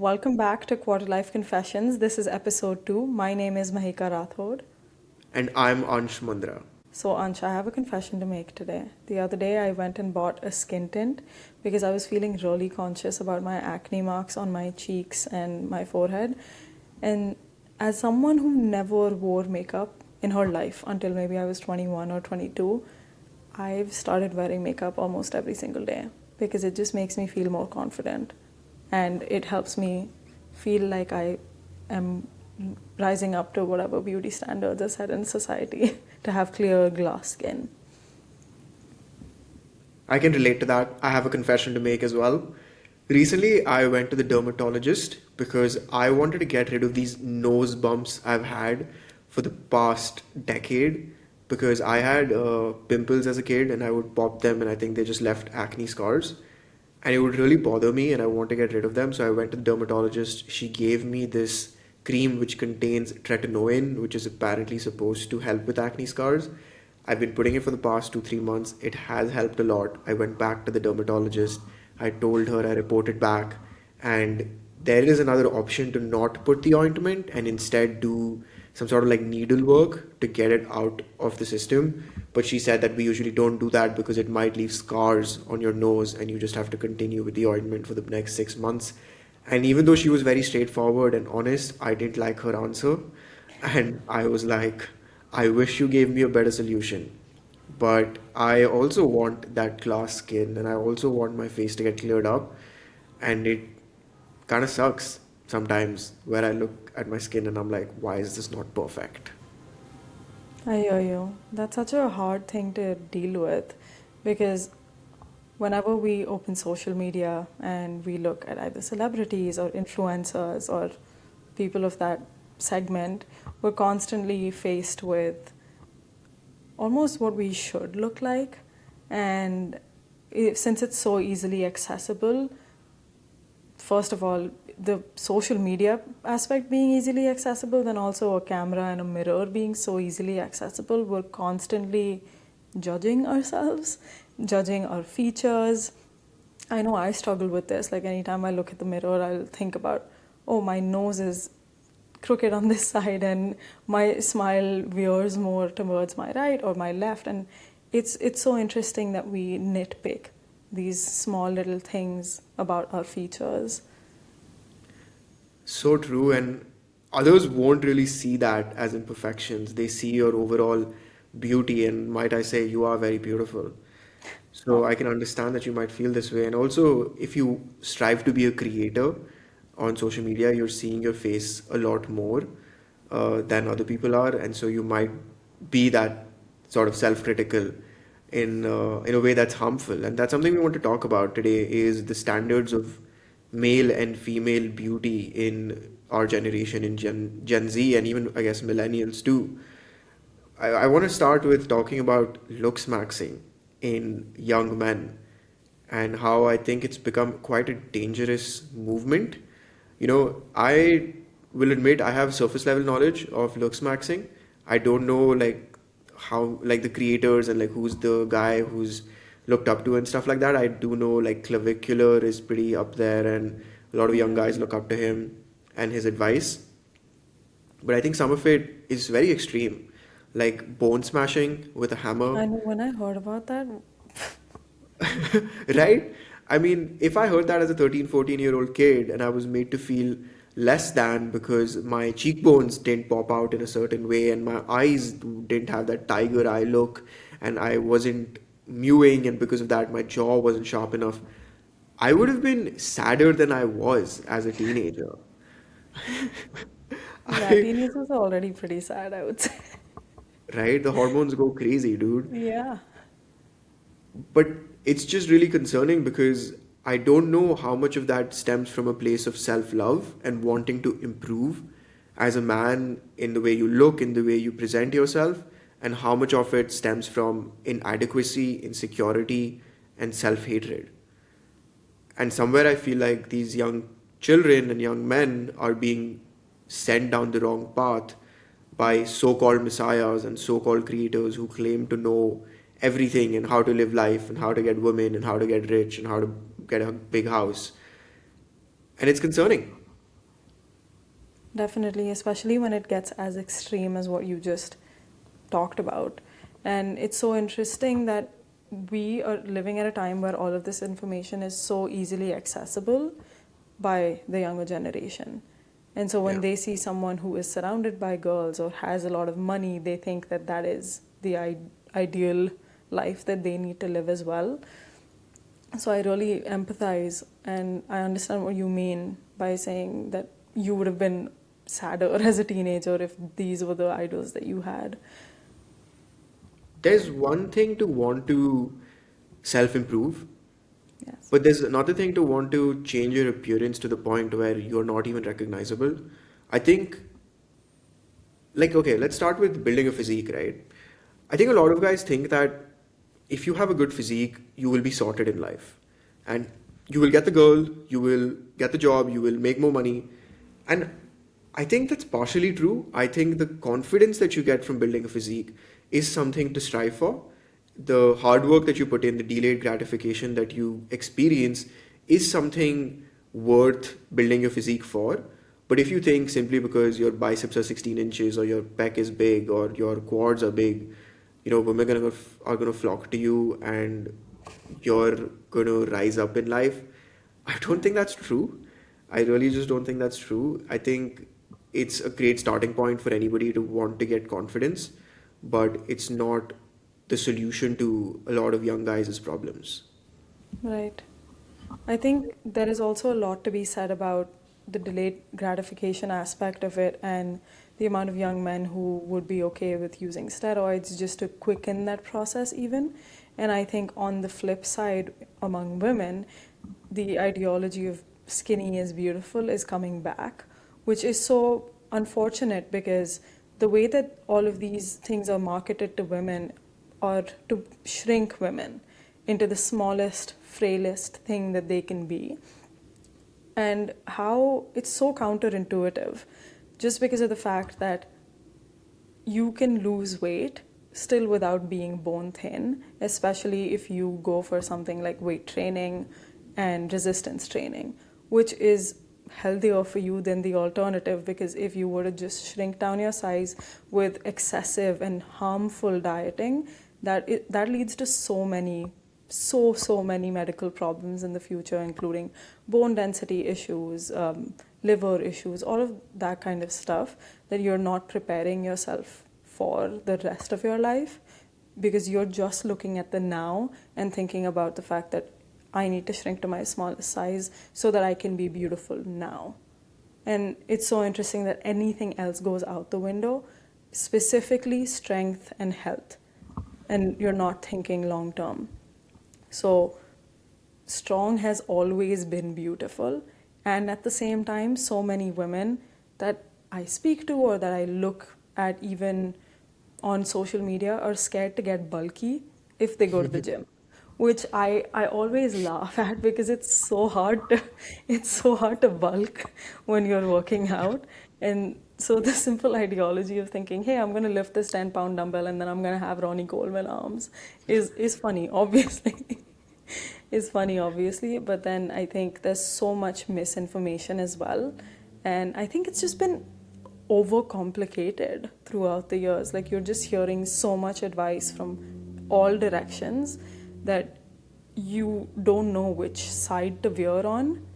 Welcome back to Quarter Life Confessions. This is episode 2. My name is Mahika Rathod. And I'm Ansh Mundra. So, Ansh, I have a confession to make today. The other day, I went and bought a skin tint because I was feeling really conscious about my acne marks on my cheeks and my forehead. And as someone who never wore makeup in her life until maybe I was 21 or 22, I've started wearing makeup almost every single day because it just makes me feel more confident. And it helps me feel like I am rising up to whatever beauty standards are set in society to have clear glass skin. I can relate to that. I have a confession to make as well. Recently, I went to the dermatologist because I wanted to get rid of these nose bumps I've had for the past decade because I had pimples as a kid and I would pop them and I think they just left acne scars. And it would really bother me and I want to get rid of them. So I went to the dermatologist. She gave me this cream which contains tretinoin, which is apparently supposed to help with acne scars. I've been putting it for the past 2-3 months. It has helped a lot. I went back to the dermatologist. I told her, I reported back, and there is another option to not put the ointment and instead do some sort of like needle work to get it out of the system. But she said that we usually don't do that because it might leave scars on your nose and you just have to continue with the ointment for the next 6 months. And even though she was very straightforward and honest, I didn't like her answer. And I was like, I wish you gave me a better solution. But I also want that glass skin and I also want my face to get cleared up. And it kind of sucks sometimes where I look at my skin and I'm like, why is this not perfect? I hear you. That's such a hard thing to deal with because whenever we open social media and we look at either celebrities or influencers or people of that segment, we're constantly faced with almost what we should look like. And since it's so easily accessible, first of all, the social media aspect being easily accessible, then also a camera and a mirror being so easily accessible, we're constantly judging ourselves, judging our features. I know I struggle with this. Like anytime I look at the mirror, I'll think about, oh, my nose is crooked on this side and my smile veers more towards my right or my left. And it's so interesting that we nitpick these small little things about our features. So true, and others won't really see that as imperfections. They see your overall beauty, and might I say, you are very beautiful. So I can understand that you might feel this way. And also, if you strive to be a creator on social media, you're seeing your face a lot more than other people are, and so you might be that sort of self-critical in a way that's harmful. And that's something we want to talk about today is the standards of male and female beauty in our generation, in Gen Z, and even I guess millennials too. I want to start with talking about looks maxing in young men and how I think it's become quite a dangerous movement. I will admit I have surface level knowledge of looks maxing. I don't know like how like the creators and like who's the guy who's looked up to and stuff like that. I do know like Clavicular is pretty up there and a lot of young guys look up to him and his advice. But I think some of it is very extreme, like bone smashing with a hammer. I know when I heard about that, Right? I mean, if I heard that as a 13, 14-year-old kid and I was made to feel less than because my cheekbones didn't pop out in a certain way and my eyes didn't have that tiger eye look and I wasn't mewing and because of that my jaw wasn't sharp enough, I would have been sadder than I was as a teenager. yeah, I, teenagers are already pretty sad, I would say. right? The hormones go crazy, dude. Yeah. But it's just really concerning because I don't know how much of that stems from a place of self love and wanting to improve as a man in the way you look, in the way you present yourself, and how much of it stems from inadequacy, insecurity, and self hatred. And somewhere I feel like these young children and young men are being sent down the wrong path by so called messiahs and so called creators who claim to know everything and how to live life and how to get women and how to get rich and how to get a big house. And it's concerning. Definitely, especially when it gets as extreme as what you just talked about. And it's so interesting that we are living at a time where all of this information is so easily accessible by the younger generation. And so when Yeah. they see someone who is surrounded by girls or has a lot of money, they think that that is the ideal life that they need to live as well. So I really empathize and I understand what you mean by saying that you would have been sadder as a teenager if these were the idols that you had. There's one thing to want to self-improve, Yes. but there's another thing to want to change your appearance to the point where you're not even recognizable. I think, like, okay, let's start with building a physique, right? I think a lot of guys think that if you have a good physique, you will be sorted in life. And you will get the girl, you will get the job, you will make more money. And I think that's partially true. I think the confidence that you get from building a physique is something to strive for. The hard work that you put in, the delayed gratification that you experience is something worth building your physique for. But if you think simply because your biceps are 16 inches or your pec is big or your quads are big, women are gonna flock to you and you're gonna rise up in life. I don't think that's true. I really just don't think that's true. I think it's a great starting point for anybody to want to get confidence, but it's not the solution to a lot of young guys' problems. Right. I think there is also a lot to be said about the delayed gratification aspect of it and the amount of young men who would be okay with using steroids just to quicken that process, even. And I think on the flip side, among women, the ideology of skinny is beautiful is coming back, which is so unfortunate because the way that all of these things are marketed to women are to shrink women into the smallest, frailest thing that they can be. And how it's so counterintuitive just because of the fact that you can lose weight still without being bone thin, especially if you go for something like weight training and resistance training, which is healthier for you than the alternative. Because if you were to just shrink down your size with excessive and harmful dieting, that leads to so many medical problems in the future, including bone density issues, liver issues, all of that kind of stuff that you're not preparing yourself for the rest of your life because you're just looking at the now and thinking about the fact that I need to shrink to my smallest size so that I can be beautiful now. And it's so interesting that anything else goes out the window, specifically strength and health, and you're not thinking long term. So, strong has always been beautiful, and at the same time, so many women that I speak to or that I look at even on social media are scared to get bulky if they go to the gym, which I always laugh at because it's so hard to bulk when you're working out. And so the simple ideology of thinking, hey, I'm going to lift this 10-pound dumbbell and then I'm going to have Ronnie Coleman arms is funny, obviously. Is funny, obviously, but then I think there's so much misinformation as well. And I think it's just been overcomplicated throughout the years. Like, you're just hearing so much advice from all directions that you don't know which side to veer on.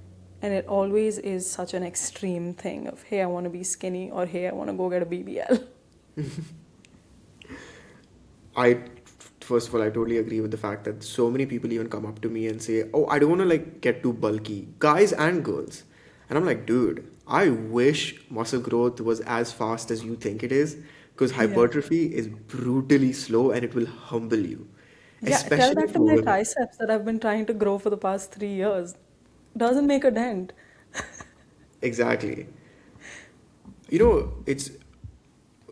And it always is such an extreme thing of, hey, I want to be skinny, or hey, I want to go get a BBL. I First of all, I totally agree with the fact that so many people even come up to me and say, "Oh, I don't want to like get too bulky, guys and girls." And I'm like, "Dude, I wish muscle growth was as fast as you think it is, because Yeah. hypertrophy is brutally slow and it will humble you, Yeah, tell especially that to for my women." triceps that I've been trying to grow for the past 3 years. Doesn't make a dent. Exactly. It's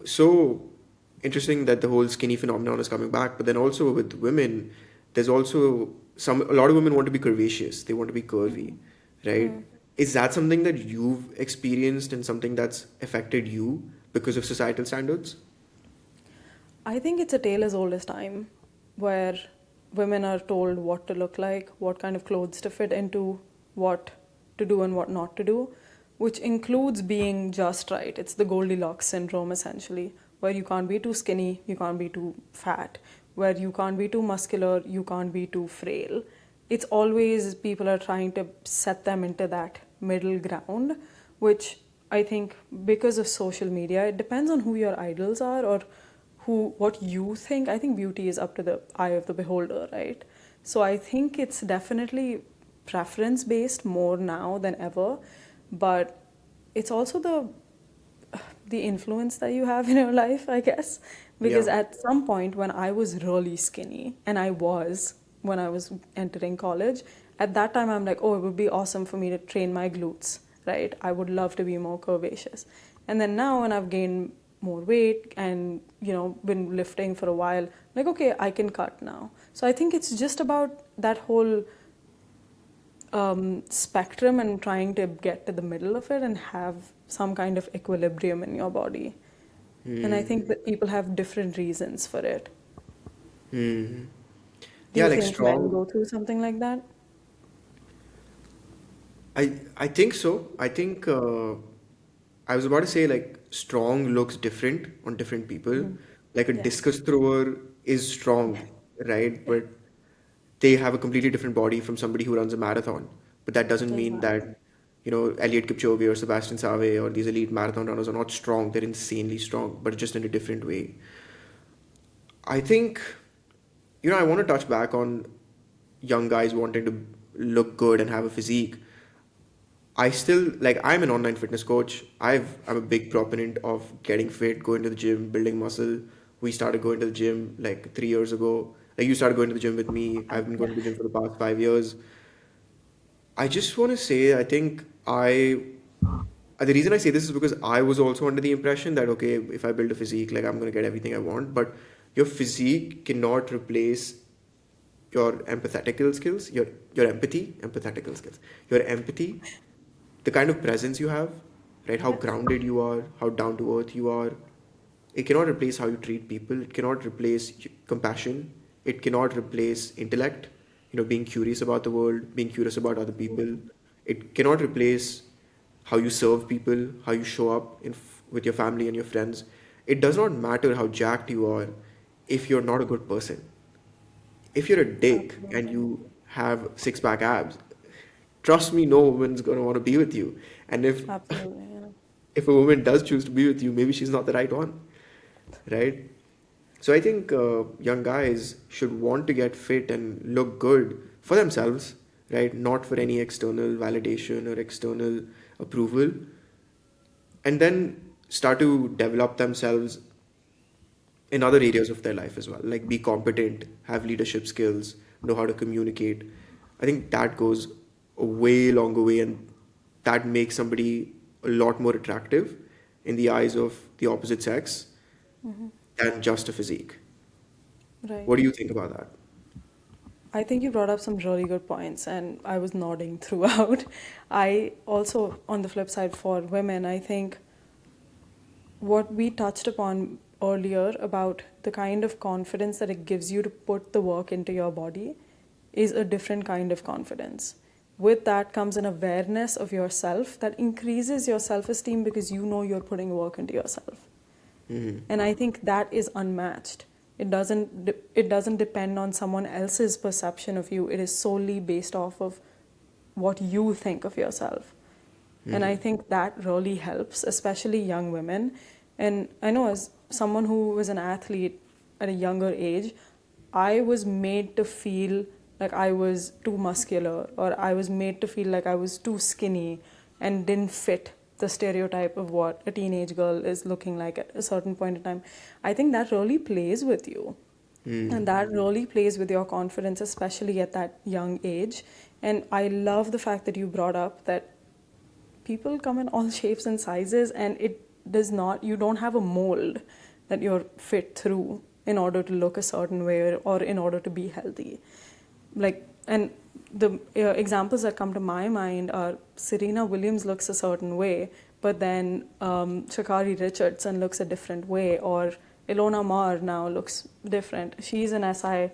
so interesting that the whole skinny phenomenon is coming back, but then also with women, there's also a lot of women want to be curvaceous, they want to be curvy, right? Is that something that you've experienced and something that's affected you because of societal standards? I think it's a tale as old as time, where women are told what to look like, what kind of clothes to fit into, what to do and what not to do. which includes being just right. It's the Goldilocks syndrome, essentially, where you can't be too skinny, you can't be too fat, where you can't be too muscular, you can't be too frail. It's always people are trying to set them into that middle ground, which I think because of social media, it depends on who your idols are or what you think. I think beauty is up to the eye of the beholder, right? So I think it's definitely preference based more now than ever, but it's also the influence that you have in your life, I guess. Because Yeah. at some point when I was really skinny, and I was when I was entering college, at that time I'm like, oh, it would be awesome for me to train my glutes, right? I would love to be more curvaceous. And then now when I've gained more weight and been lifting for a while, like, okay, I can cut now. So I think it's just about that whole spectrum and trying to get to the middle of it and have some kind of equilibrium in your body. And I think that people have different reasons for it. Hmm. Do Yeah, you like think men strong. go through something like that? I think so. I think I was about to say like strong looks different on different people. Like a Yes. discus thrower is strong, right? But they have a completely different body from somebody who runs a marathon. But that doesn't mean Exactly. that, Eliud Kipchoge or Sebastian Save or these elite marathon runners are not strong. They're insanely strong, but just in a different way. I think, I want to touch back on young guys wanting to look good and have a physique. I still like I'm an online fitness coach. I'm a big proponent of getting fit, going to the gym, building muscle. We started going to the gym like 3 years ago. Like you started going to the gym with me. I've been going Yeah. to the gym for the past 5 years. I just want to say I think the reason I say this is because I was also under the impression that okay, if I build a physique, like I'm gonna get everything I want. But your physique cannot replace your empathetical skills, your empathetical skills, your empathy, the kind of presence you have, right? How Yes. grounded you are, how down to earth you are. It cannot replace how you treat people. It cannot replace compassion. It cannot replace intellect, being curious about the world, being curious about other people. It cannot replace how you serve people, how you show up with your family and your friends. It does not matter how jacked you are if you're not a good person. If you're a dick and Absolutely. you have six pack abs, trust me, no woman's gonna want to be with you. And if Absolutely. Yeah. if a woman does choose to be with you, maybe she's not the right one, right? So I think young guys should want to get fit and look good for themselves, right? Not for any external validation or external approval, and then start to develop themselves in other areas of their life as well, like be competent, have leadership skills, know how to communicate. I think that goes a way longer way, and that makes somebody a lot more attractive in the eyes of the opposite sex than just a physique. What Right. do you think about that? I think you brought up some really good points, and I was nodding throughout. I also, on the flip side, for women, I think what we touched upon earlier about the kind of confidence that it gives you to put the work into your body is a different kind of confidence. With that comes an awareness of yourself that increases your self esteem because you know you're putting work into yourself. Hmm. And I think that is unmatched. It doesn't depend on someone else's perception of you. It is solely based off of what you think of yourself. And I think that really helps, especially young women. And I know as someone who was an athlete at a younger age, I was made to feel like I was too muscular, or I was made to feel like I was too skinny and didn't fit the stereotype of what a teenage girl is looking like at a certain point in time. I think that really plays with you. And that really plays with your confidence, especially at that young age. And I love the fact that you brought up that people come in all shapes and sizes, and it does not, you don't have a mold that you're fit through in order to look a certain way or in order to be healthy. Like, and the examples that come to my mind are Serena Williams looks a certain way, but then Shakari Richardson looks a different way, or Ilona Maher now looks different. She's an SI.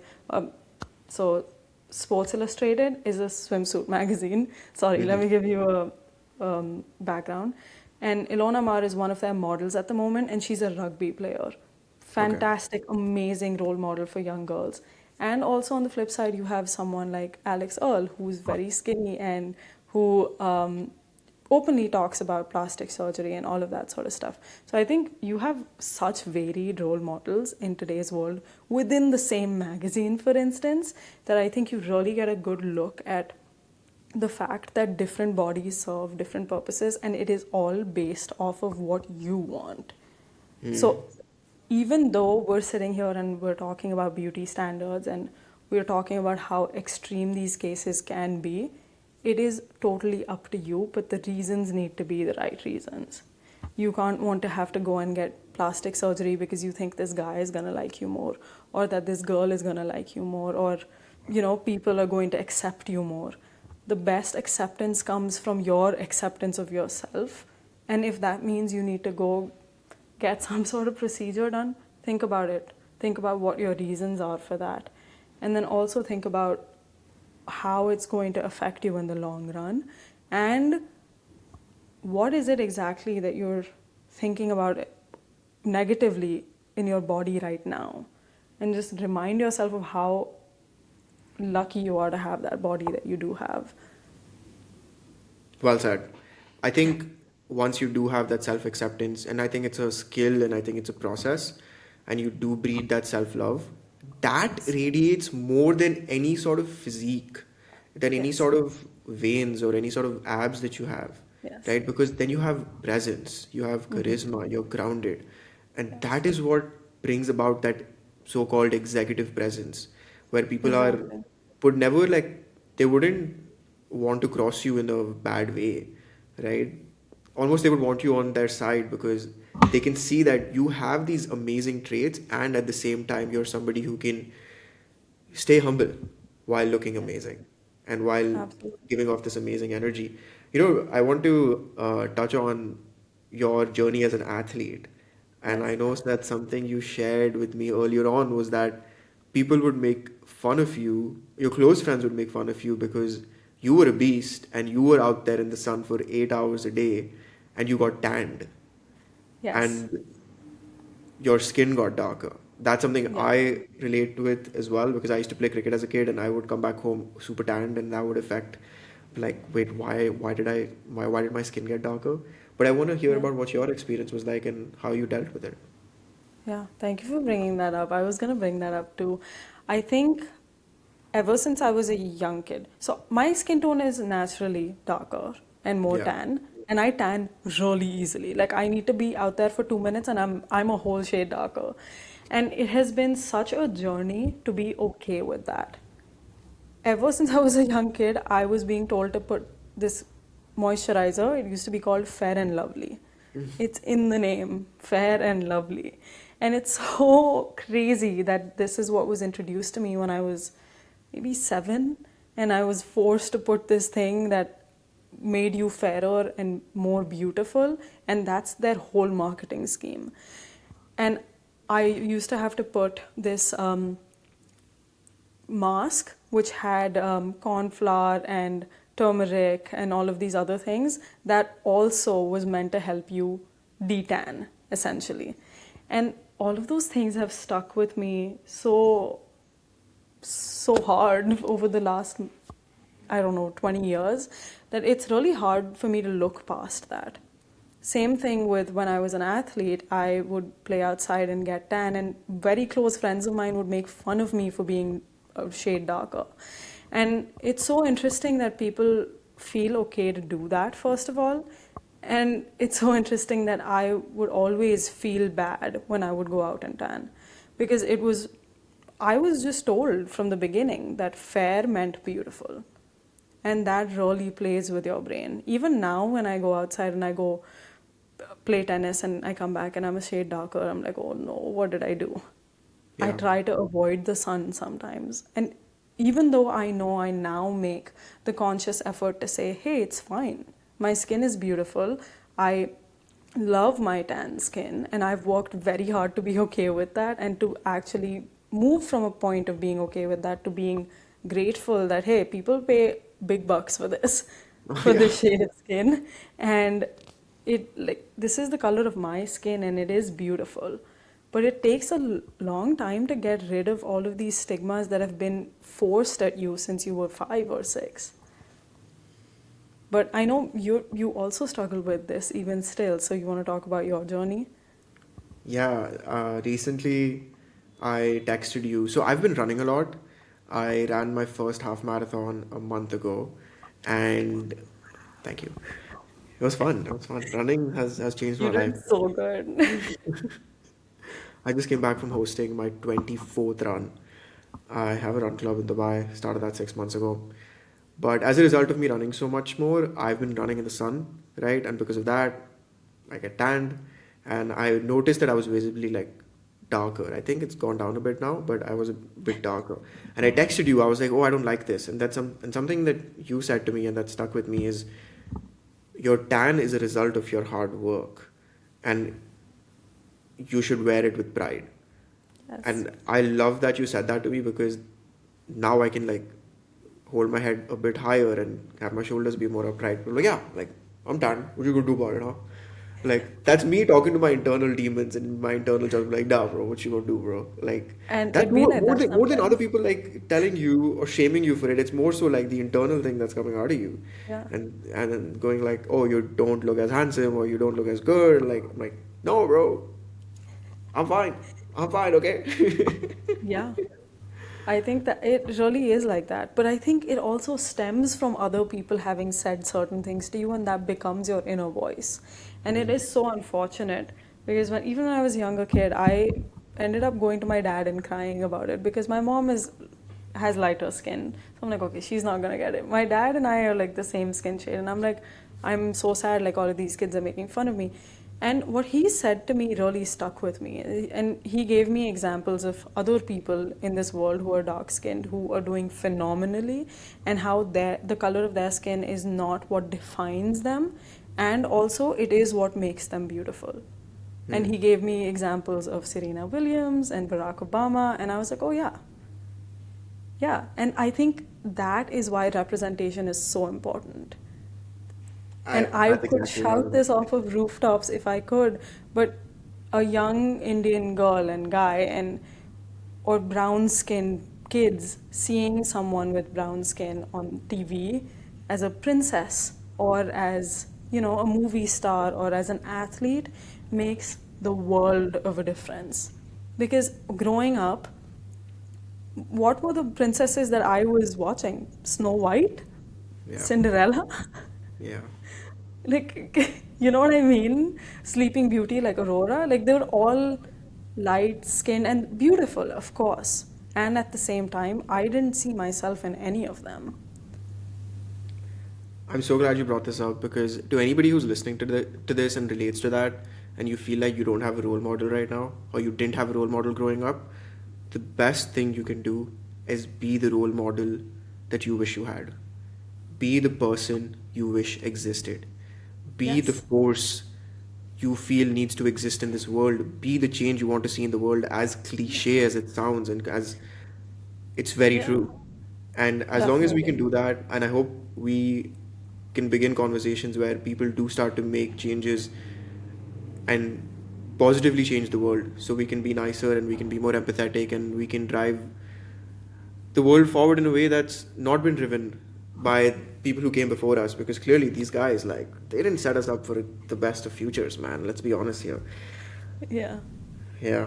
So Sports Illustrated is a swimsuit magazine. Sorry, let me give you background, and Ilona Mar is one of their models at the moment, and she's a rugby player. Okay. Fantastic, amazing role model for young girls. And also on the flip side, you have someone like Alex Earl, who's very skinny and who openly talks about plastic surgery and all of that sort of stuff. So I think you have such varied role models in today's world within the same magazine, for instance, that I think you really get a good look at the fact that different bodies serve different purposes and it is all based off of what you want. So even though we're sitting here and we're talking about beauty standards and we're talking about how extreme these cases can be, it is totally up to you, but the reasons need to be the right reasons. You can't want to have to go and get plastic surgery because you think this guy is going to like you more, or that this girl is going to like you more, or people are going to accept you more. The best acceptance comes from your acceptance of yourself. And if that means you need to go get some sort of procedure done, think about it. Think about what your reasons are for that. And then also think about how it's going to affect you in the long run. And what is it exactly that you're thinking about negatively in your body right now? And just remind yourself of how lucky you are to have that body that you do have. Well said. I think once you do have that self acceptance, and I think it's a skill and I think it's a process, and you do breed that self love, that Yes. radiates more than any sort of physique, than any Yes. sort of veins or any sort of abs that you have, Yes. right? Because then you have presence, you have charisma, you're grounded. And Yes. that is what brings about that so called executive presence, where people are, Exactly. would never like, they wouldn't want to cross you in a bad way, right? Almost they would want you on their side because they can see that you have these amazing traits and at the same time you're somebody who can stay humble while looking Yes. amazing and while Absolutely. giving off this amazing energy. I want to touch on your journey as an athlete. And I Yes. know that something you shared with me earlier on was that people would make fun of you, your close friends would make fun of you because you were a beast and you were out there in the sun for 8 hours a day and you got tanned Yes. and your skin got darker. That's something Yes. I relate to it as well because I used to play cricket as a kid and I would come back home super tanned and that would affect like wait why did my skin get darker? But I want to hear Yeah. about what your experience was like and how you dealt with it. Yeah. Thank you for bringing that up. I was going to bring that up too. I think ever since I was a young kid, so my skin tone is naturally darker and more Yeah. tan, and I tan really easily. Like I need to be out there for 2 minutes and I'm a whole shade darker. And it has been such a journey to be okay with that. Ever since I was a young kid, I was being told to put this moisturizer. It used to be called Fair and Lovely. It's in the name, Fair and Lovely. And it's so crazy that this is what was introduced to me when I was maybe 7, and I was forced to put this thing that made you fairer and more beautiful, and that's their whole marketing scheme. And I used to have to put this mask which had corn flour and turmeric and all of these other things that also was meant to help you detan essentially. And all of those things have stuck with me so hard over the last, I don't know, 20 years, that it's really hard for me to look past that. Same thing with when I was an athlete, I would play outside and get tan, and very close friends of mine would make fun of me for being a shade darker. And it's so interesting that people feel okay to do that, first of all. And it's so interesting that I would always feel bad when I would go out and tan because I was just told from the beginning that fair meant beautiful. And that really plays with your brain. Even now, when I go outside and I go play tennis and I come back and I'm a shade darker, I'm like, oh no, what did I do? I Yeah. try to avoid the sun sometimes. And even though I know I now make the conscious effort to say, hey, it's fine. My skin is beautiful. I love my tan skin, and I've worked very hard to be okay with that and to actually move from a point of being okay with that to being grateful that, hey, people pay big bucks for this. Oh, for yeah. the shade of skin, and it like this is the color of my skin and it is beautiful, but it takes a long time to get rid of all of these stigmas that have been forced at you since you were 5 or 6. But I know you also struggle with this even still, so you want to talk about your journey? Yeah, recently I texted you. So I've been running a lot. I ran my first half marathon a month ago, and thank you. It was fun. It was fun. Running has changed my You life. did so good. I just came back from hosting my 24th run. I have a run club in Dubai, started that 6 months ago. But as a result of me running so much more, I've been running in the sun, right? And because of that, I get tanned. And I noticed that I was visibly like darker. I think it's gone down a bit now, but I was a bit darker. And I texted you, I was like, oh, I don't like this. And something that you said to me and that stuck with me is your tan is a result of your hard work. And you should wear it with pride. Yes. And I love that you said that to me because now I can like hold my head a bit higher and have my shoulders be more upright. Like, yeah, like I'm done. What you gonna do about it, huh? Like that's me talking to my internal demons and my internal self. Like, nah, bro, what you gonna do, bro? Like And that's it be like more that than other sometimes. people like telling you or shaming you for it. It's more so like the internal thing that's coming out of you, Yeah. and then going like, oh, you don't look as handsome or you don't look as good. Like, I'm like, no, bro, I'm fine. I'm fine, okay? Yeah. I think that it really is like that. But I think it also stems from other people having said certain things to you, and that becomes your inner voice. And it is so unfortunate because even when I was a younger kid, I ended up going to my dad and crying about it because my mom has lighter skin. So I'm like, okay, she's not gonna get it. My dad and I are like the same skin shade, and I'm like, I'm so sad, like all of these kids are making fun of me. And what he said to me really stuck with me. And he gave me examples of other people in this world who are dark skinned, who are doing phenomenally, and how the color of their skin is not what defines them, and also it is what makes them beautiful. And he gave me examples of Serena Williams and Barack Obama, and I was like, oh, yeah, yeah. And I think that is why representation is so important. And I That's could exactly what I shout was. this off of rooftops if I could, but a young Indian girl and guy and or brown skinned kids seeing someone with brown skin on TV as a princess or as, a movie star or as an athlete makes the world of a difference. Because growing up, what were the princesses that I was watching? Snow White? Yeah, Cinderella? yeah. Like, you know what I mean? Sleeping Beauty, like Aurora, like they were all light skinned and beautiful, of course. And at the same time, I didn't see myself in any of them. I'm so glad you brought this up because to anybody who's listening to this and relates to that, and you feel like you don't have a role model right now, or you didn't have a role model growing up, the best thing you can do is be the role model that you wish you had. Be the person you wish existed. Be the Yes. force you feel needs to exist in this world. Be the change you want to see in the world, as cliche as it sounds, and as it's very Yeah, true. And as long as we can definitely. do that, and I hope we can begin conversations where people do start to make changes and positively change the world so we can be nicer and we can be more empathetic and we can drive the world forward in a way that's not been driven by people who came before us, because clearly these guys, like, they didn't set us up for the best of futures, man. Let's be honest here. Yeah. Yeah.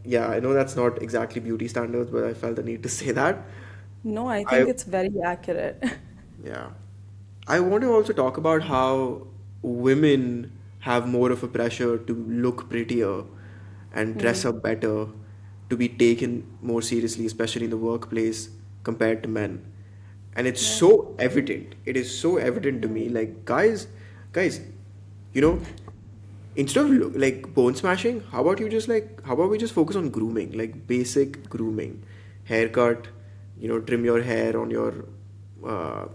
Yeah, I know that's not exactly beauty standards, but I felt the need to say that. No, I I think it's very accurate. Yeah. I want to also talk about how women have more of a pressure to look prettier and dress Mm. up better, to be taken more seriously, especially in the workplace, compared to men. And it's Yeah. so evident. It is so evident to me. Mm. Like, guys, you know, instead of like bone smashing, how about we just focus on grooming, like basic grooming, haircut, trim your hair on your uh,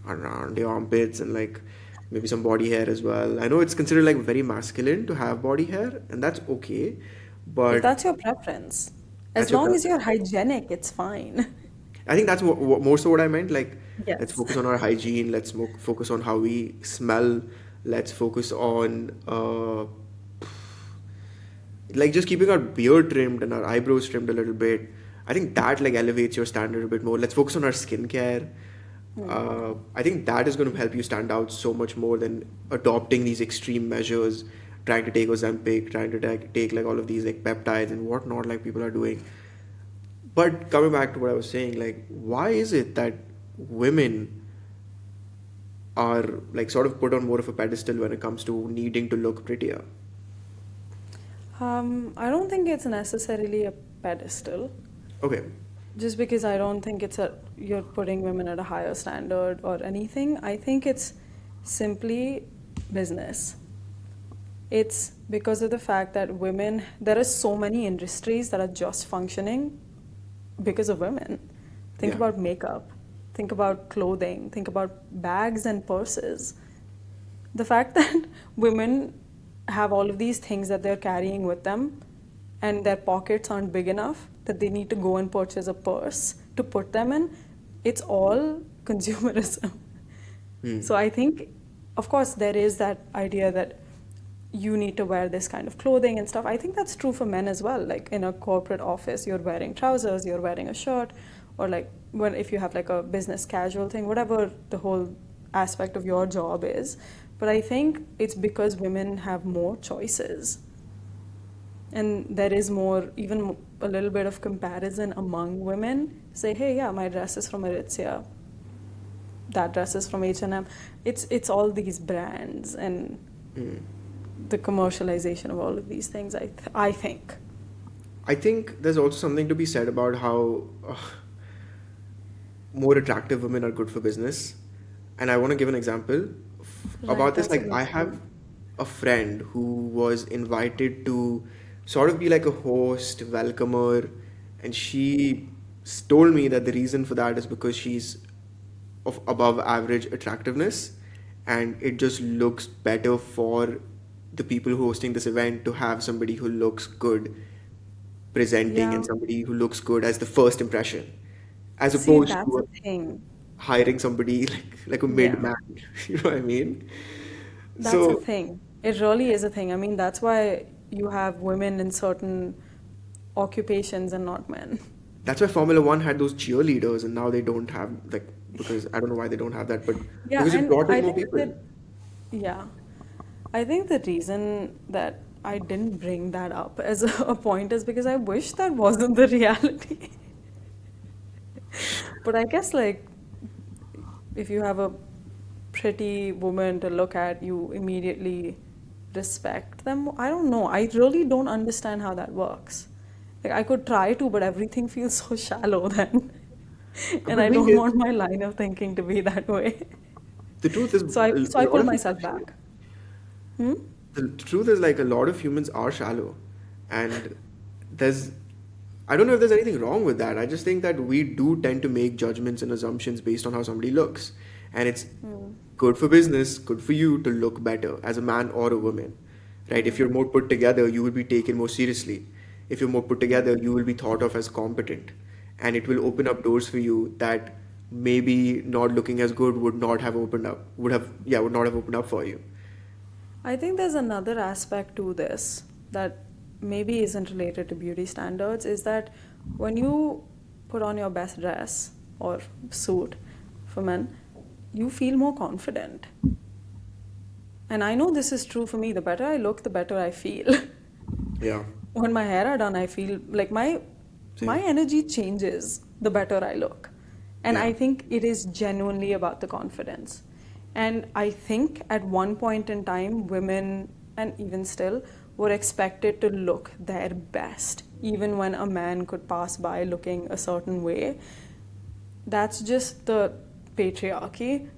around your armpits and like maybe some body hair as well. I know it's considered like very masculine to have body hair, and that's okay, If but that's your preference, that's as your long as preference. you're hygienic, it's fine. I think that's more so what I meant. Like, let's Yes. focus on our hygiene. Let's focus on how we smell. Let's focus on like just keeping our beard trimmed and our eyebrows trimmed a little bit. I think that like elevates your standard a bit more. Let's focus on our skincare. I think that is going to help you stand out so much more than adopting these extreme measures, trying to take Ozempic, trying to take like all of these like peptides and whatnot, like people are doing. But coming back to what I was saying, like, why is it that women are like sort of put on more of a pedestal when it comes to needing to look prettier? I don't think it's necessarily a pedestal. Okay, Just because I don't think you're putting women at a higher standard or anything. I think it's simply business. It's because of the fact that there are so many industries that are just functioning because of women. Think yeah, about makeup, think about clothing, think about bags and purses. The fact that women have all of these things that they're carrying with them and their pockets aren't big enough that they need to go and purchase a purse to put them in, it's all consumerism. So I think, of course, there is that idea that you need to wear this kind of clothing and stuff. I think that's true for men as well. Like in a corporate office, you're wearing trousers, you're wearing a shirt, or like when if you have like a business casual thing, whatever the whole aspect of your job is. But I think it's because women have more choices. And there is more, even a little bit of comparison among women. Say, hey, yeah, my dress is from Aritzia, that dress is from H&M. It's all these brands and the commercialization of all of these things. I think. I think there's also something to be said about how more attractive women are good for business. And I want to give an example Right, about this. that's a Like, good I point. have a friend who was invited to sort of be like a host, welcomer, and she told me that the reason for that is because she's of above average attractiveness, and it just looks better for the people hosting this event to have somebody who looks good presenting Yeah. and somebody who looks good as the first impression, as See, opposed that's a to thing. hiring somebody like a mid Yeah. man. You know what I mean? That's a So thing. It really is a thing. I mean, that's why you have women in certain occupations and not men. that's why Formula One had those cheerleaders, and now they don't have like, because I don't know why they don't have that, but Yeah, because it and brought in I more think people. that, yeah, I think the reason that I didn't bring that up as a point is because I wish that wasn't the reality. But I guess, like, if you have a pretty woman to look at, you immediately respect them. I don't know. I really don't understand how that works. Like, I could try to, but everything feels so shallow then. And But I the thing don't is, want my line of thinking to be that way. the truth is, So a I lot pull of myself humans, back. Hmm? the truth is like a lot of humans are shallow, and there's I don't know if there's anything wrong with that. I just think that we do tend to make judgments and assumptions based on how somebody looks. And it's Hmm. good for business, good for you to look better as a man or a woman. Right? If Hmm. you're more put together, you will be taken more seriously. If you're more put together, you will be thought of as competent. And it will open up doors for you that maybe not looking as good would not have opened up, would not have opened up for you. I think there's another aspect to this that maybe isn't related to beauty standards is that when you put on your best dress or suit for men, you feel more confident. And I know this is true for me. The better I look, the better I feel. Yeah. When my hair are done, I feel like my Same. energy changes the better I look. And Yeah. I think it is genuinely about the confidence. And I think at one point in time, women, and even still, were expected to look their best, even when a man could pass by looking a certain way. That's just the patriarchy.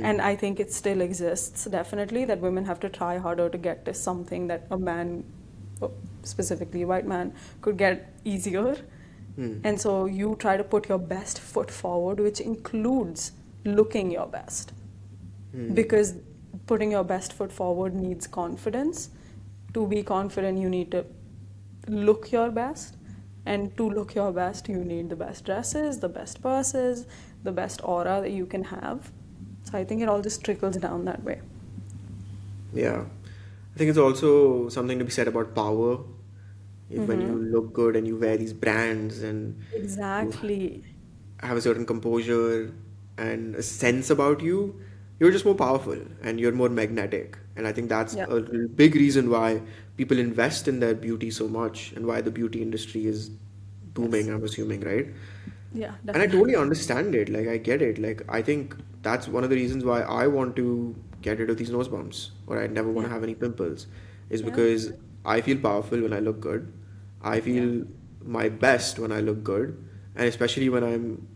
And I think it still exists, definitely, that women have to try harder to get to something that a man, specifically a white man, could get easier. And so you try to put your best foot forward, which includes looking your best. Because putting your best foot forward needs confidence. To be confident, you need to look your best. And to look your best, you need the best dresses, the best purses, the best aura that you can have. So I think it all just trickles down that way. Yeah. I think it's also something to be said about power. If when you Mm-hmm. look good and you wear these brands and you Exactly. have a certain composure and a sense about you, you're just more powerful and you're more magnetic. And I think that's Yeah. a big reason why people invest in their beauty so much and why the beauty industry is booming, Yes. I'm assuming, right? Yeah, And I totally definitely. understand it. Like, I get it. Like, I think that's one of the reasons why I want to get rid of these nose bumps or I never want Yeah. to have any pimples is Yeah. because I feel powerful when I look good. I Yeah. feel my best when I look good. And especially when I'm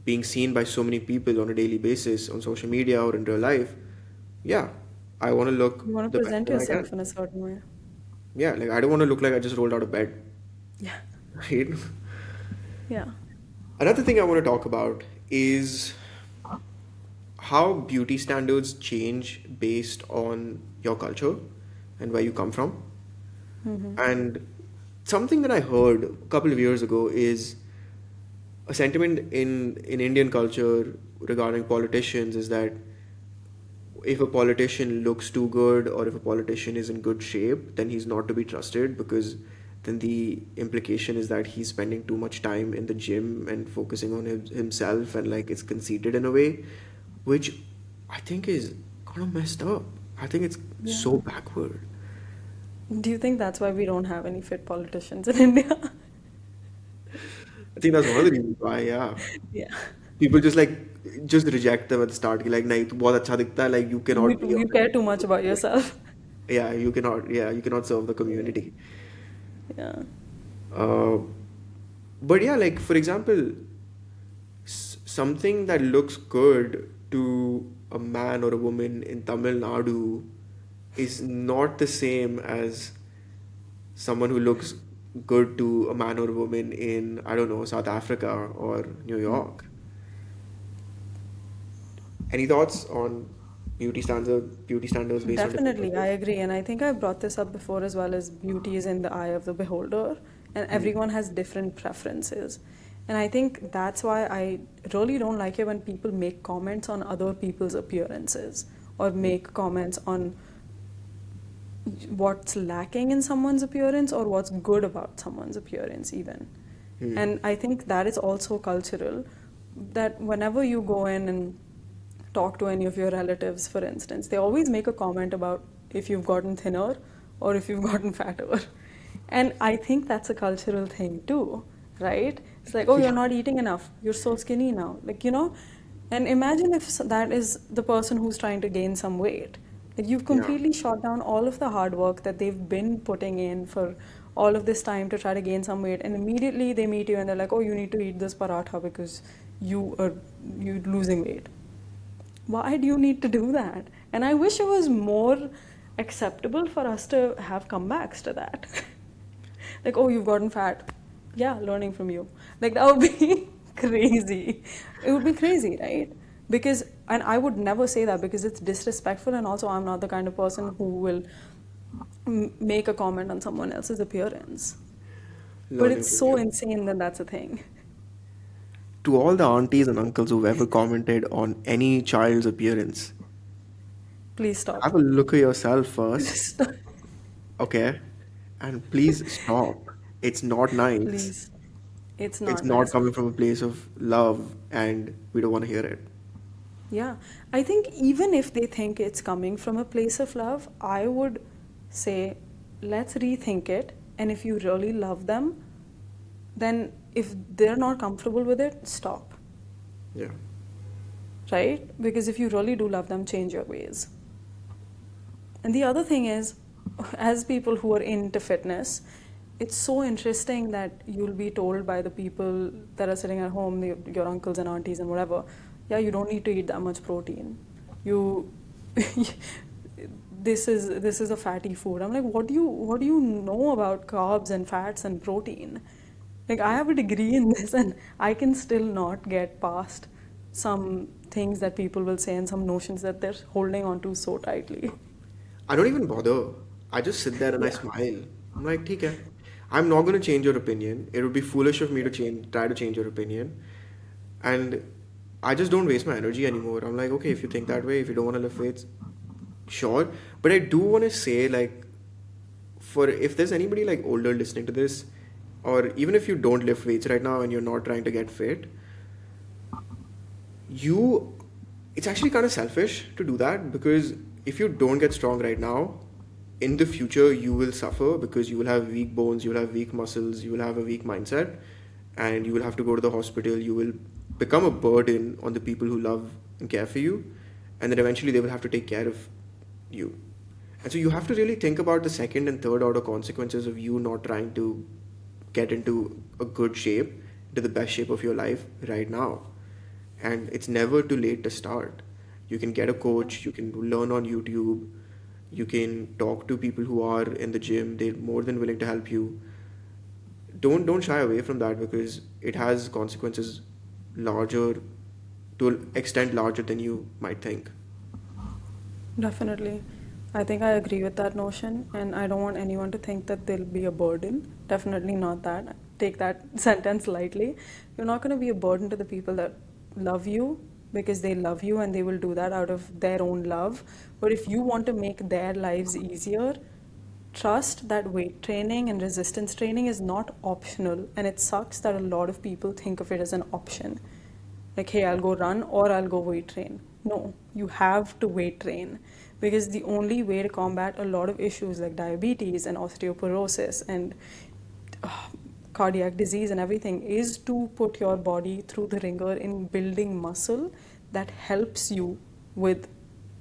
being seen by so many people on a daily basis on social media or in real life, yeah, I want to look You want to the best present that I can. yourself in a certain way. Yeah, like I don't want to look like I just rolled out of bed, Yeah. right? Yeah. Another thing I want to talk about is how beauty standards change based on your culture and where you come from. Mm-hmm. And something that I heard a couple of years ago is a sentiment in Indian culture regarding politicians is that if a politician looks too good or if a politician is in good shape, then he's not to be trusted because then the implication is that he's spending too much time in the gym and focusing on himself and like it's conceited in a way, which I think is kind of messed up. I think it's Yeah. so backward. Do you think that's why we don't have any fit politicians in India? I think that's one of the reasons why, yeah. Yeah. People just reject them at the start. Like, नहीं तू बहुत अच्छा दिखता है, like you cannot be You on care too much about yourself. you cannot serve the community. Yeah. Uh, but yeah, like for example, something that looks good to a man or a woman in Tamil Nadu is not the same as someone who looks good to a man or a woman in, I don't know, South Africa or New Yeah. York. Any thoughts on beauty standards based on different Definitely, I cultures? agree. And I think I brought this up before as well as beauty is in the eye of the beholder, and Hmm. everyone has different preferences. And I think that's why I really don't like it when people make comments on other people's appearances or make comments on what's lacking in someone's appearance or what's good about someone's appearance, even. Hmm. And I think that is also cultural, that whenever you go in and talk to any of your relatives, for instance, they always make a comment about if you've gotten thinner or if you've gotten fatter. And I think that's a cultural thing too, right? It's like, oh, you're Yeah. not eating enough, you're so skinny now. Like, and imagine if that is the person who's trying to gain some weight. Like, you've Yeah. completely shot down all of the hard work that they've been putting in for all of this time to try to gain some weight, and immediately they meet you and they're like, "Oh, you need to eat this paratha because you losing weight." Why do you need to do that? And I wish it was more acceptable for us to have comebacks to that. Like, oh, you've gotten fat. Yeah, learning from you. Like, that would be crazy. It would be crazy, right? Because, and I would never say that because it's disrespectful, and also I'm not the kind of person who will make a comment on someone else's appearance. But Learning it's from so you. insane that that's a thing. To all the aunties and uncles who've ever commented on any child's appearance, Please stop. have a look at yourself first, Stop. okay? And please stop. It's not nice. Please. It's It's not not nice. coming from a place of love, and we don't want to hear it. Yeah, I think even if they think it's coming from a place of love, I would say, let's rethink it. And if you really love them, then if they're not comfortable with it, stop, Yeah. right? Because if you really do love them, change your ways. And the other thing is, as people who are into fitness, it's so interesting that you'll be told by the people that are sitting at home, your uncles and aunties and whatever, yeah, you don't need to eat that much protein. You, this is a fatty food. I'm like, what do you know about carbs and fats and protein? Like, I have a degree in this, and I can still not get past some things that people will say and some notions that they're holding on to so tightly. I don't even bother. I just sit there and I Yeah. smile. I'm like, ठीक है. I'm not going to change your opinion. It would be foolish of me to try to change your opinion. And I just don't waste my energy anymore. I'm like, okay, if you think that way, if you don't want to lift weights, sure. But I do want to say, like, for if there's anybody like older listening to this, or even if you don't lift weights right now and you're not trying to get fit, you it's actually kind of selfish to do that, because if you don't get strong right now, in the future you will suffer, because you will have weak bones, you will have weak muscles, you will have a weak mindset, and you will have to go to the hospital. You will become a burden on the people who love and care for you, and then eventually they will have to take care of you. And so you have to really think about the second and third order consequences of you not trying to get into a good shape, to the best shape of your life right now. And it's never too late to start. You can get a coach, you can learn on YouTube, you can talk to people who are in the gym, they're more than willing to help you. Don't shy away from that, because it has consequences larger, to an extent larger than you might think. Definitely. I think I agree with that notion, and I don't want anyone to think that they'll be a burden. Definitely not that. Take that sentence lightly. You're not going to be a burden to the people that love you, because they love you and they will do that out of their own love. But if you want to make their lives easier, trust that weight training and resistance training is not optional, and it sucks that a lot of people think of it as an option. Like, hey, I'll go run or I'll go weight train. No, you have to weight train, because the only way to combat a lot of issues like diabetes and osteoporosis and uh, cardiac disease and everything is to put your body through the ringer in building muscle that helps you with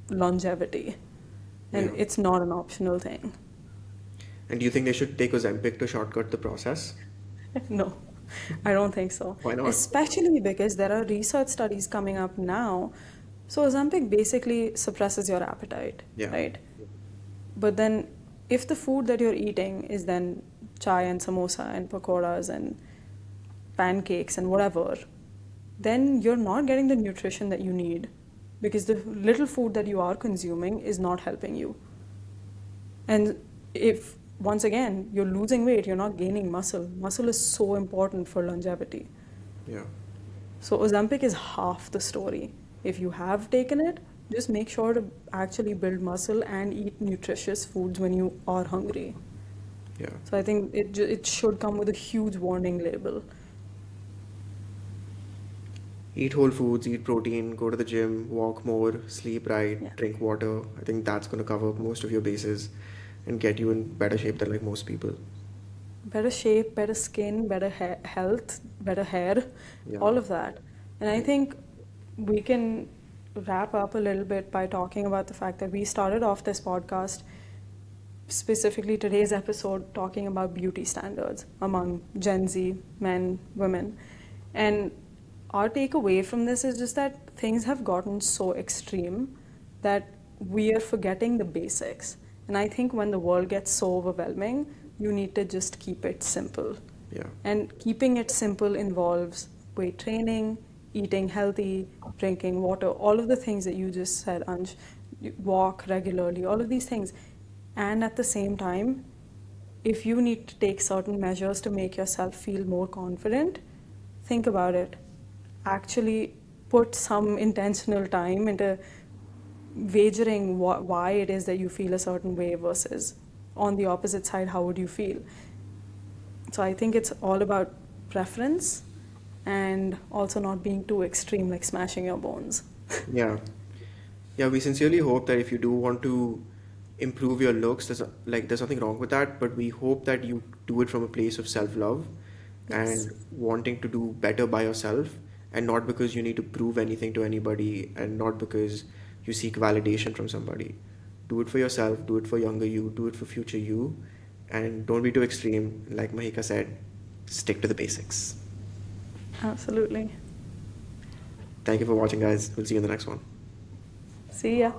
longevity. And Yeah. it's not an optional thing. And do you think they should take Ozempic to shortcut the process? No, I don't think so. Why not? Especially because there are research studies coming up now. So Ozempic basically suppresses your appetite, Yeah. right? But then if the food that you're eating is then chai and samosa and pakoras and pancakes and whatever, then you're not getting the nutrition that you need, because the little food that you are consuming is not helping you. And if, once again, you're losing weight, you're not gaining muscle. Muscle is so important for longevity. Yeah. So Ozempic is half the story. If you have taken it, just make sure to actually build muscle and eat nutritious foods when you are hungry. Yeah. So I think it should come with a huge warning label. Eat whole foods, eat protein, go to the gym, walk more, sleep Yeah. right, drink water. I think that's going to cover most of your bases and get you in better shape than like most people. Better shape, better skin, better health, better hair, Yeah. all of that. And I think we can wrap up a little bit by talking about the fact that we started off this podcast, specifically today's episode, talking about beauty standards among Gen Z men, women. And our takeaway from this is just that things have gotten so extreme that we are forgetting the basics. And I think when the world gets so overwhelming, you need to just keep it simple. Yeah. And keeping it simple involves weight training, eating healthy, drinking water, all of the things that you just said, Ansh. Walk regularly, all of these things. And at the same time, if you need to take certain measures to make yourself feel more confident, think about it. Actually put some intentional time into wagering why it is that you feel a certain way, versus on the opposite side, how would you feel? So I think it's all about preference, and also not being too extreme, like smashing your bones. Yeah. Yeah, we sincerely hope that if you do want to improve your looks, there's nothing wrong with that, but we hope that you do it from a place of self-love Yes, and wanting to do better by yourself, and not because you need to prove anything to anybody, and not because you seek validation from somebody. Do it for yourself, do it for younger you, do it for future you, and don't be too extreme. Like Mahika said, stick to the basics. absolutely. Thank you for watching, guys. We'll see you in the next one. See ya.